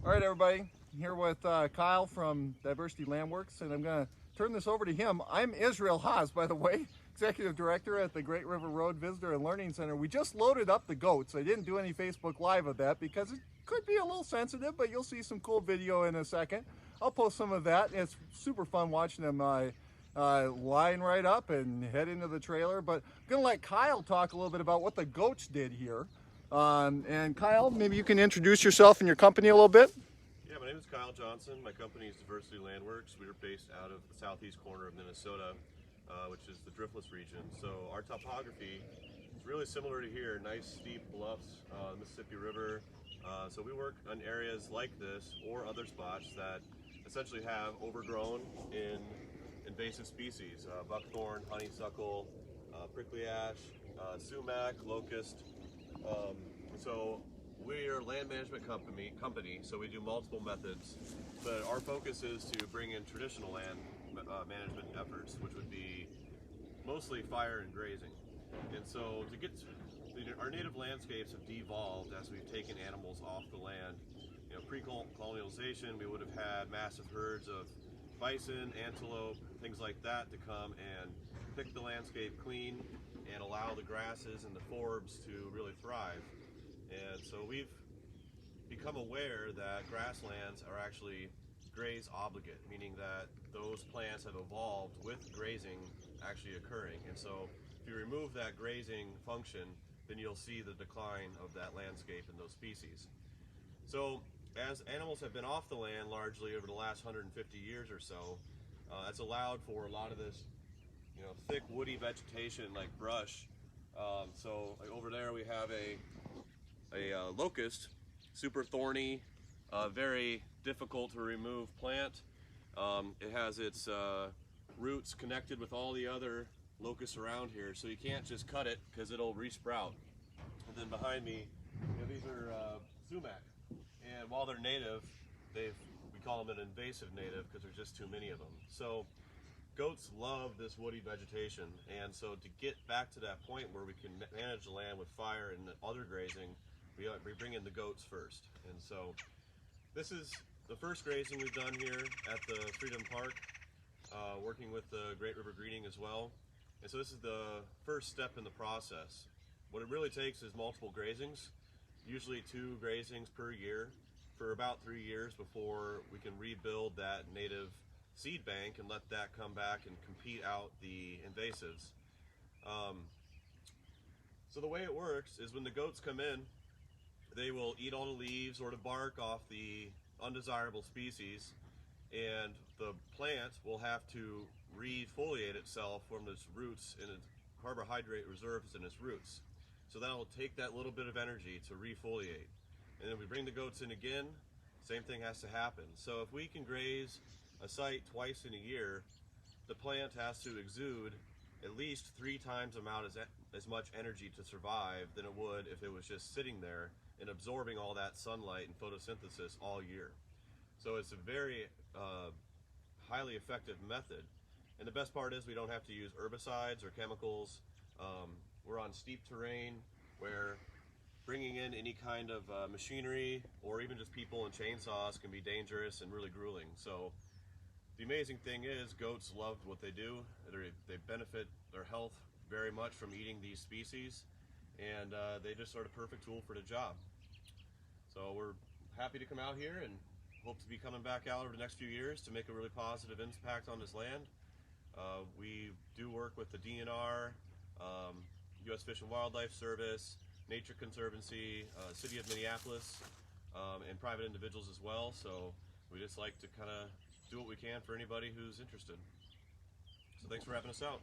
All right, everybody, I'm here with Kyle from Diversity Landworks, and I'm going to turn this over to him. I'm Israel Haas, by the way, Executive Director at the Great River Road Visitor and Learning Center. We just loaded up the goats. I didn't do any Facebook Live of that because it could be a little sensitive, but you'll see some cool video in a second. I'll post some of that. It's super fun watching them line right up and head into the trailer. But I'm going to let Kyle talk a little bit about what the goats did here. And Kyle, maybe you can introduce yourself and your company a little bit. Yeah, my name is Kyle Johnson. My company is Diversity Landworks. We are based out of the southeast corner of Minnesota, which is the driftless region. So our topography is really similar to here, nice steep bluffs, Mississippi River. So we work on areas like this or other spots that essentially have overgrown in invasive species, buckthorn, honeysuckle, prickly ash, sumac, locust. So we are a land management company, so we do multiple methods, but our focus is to bring in traditional land management efforts, which would be mostly fire and grazing. And so our native landscapes have devolved as we've taken animals off the land. You know, pre-colonialization, we would have had massive herds of bison, antelope, things like that to come and pick the landscape clean and allow the grasses and the forbs to really thrive. And so we've become aware that grasslands are actually graze obligate, meaning that those plants have evolved with grazing actually occurring. And so if you remove that grazing function, then you'll see the decline of that landscape and those species. So as animals have been off the land largely over the last 150 years or so, that's allowed for a lot of this, thick woody vegetation like brush. So like over there we have a locust, super thorny, very difficult to remove plant. It has its roots connected with all the other locusts around here, so you can't just cut it because it'll resprout. And then behind me, these are sumac, and while they're native, we call them an invasive native because there's just too many of them. So goats love this woody vegetation, and so to get back to that point where we can manage the land with fire and other grazing, we bring in the goats first. And so this is the first grazing we've done here at the Freedom Park, working with the Great River Greening as well. And so this is the first step in the process. What it really takes is multiple grazings, usually 2 grazings per year for about 3 years before we can rebuild that native seed bank and let that come back and compete out the invasives. So the way it works is when the goats come in, they will eat all the leaves or the bark off the undesirable species, and the plant will have to refoliate itself from its roots, and its carbohydrate reserves in its roots. So that'll take that little bit of energy to refoliate. And then we bring the goats in again, same thing has to happen. So if we can graze a site twice in a year, the plant has to exude at least 3 times as much energy to survive than it would if it was just sitting there and absorbing all that sunlight and photosynthesis all year. So it's a very highly effective method. And the best part is we don't have to use herbicides or chemicals. We're on steep terrain where bringing in any kind of machinery or even just people and chainsaws can be dangerous and really grueling. So the amazing thing is goats love what they do. They benefit their health very much from eating these species, and they just are the perfect tool for the job. So we're happy to come out here and hope to be coming back out over the next few years to make a really positive impact on this land. We do work with the DNR, U.S. Fish and Wildlife Service, Nature Conservancy, City of Minneapolis, and private individuals as well. So we just like to kind of do what we can for anybody who's interested. So thanks for having us out.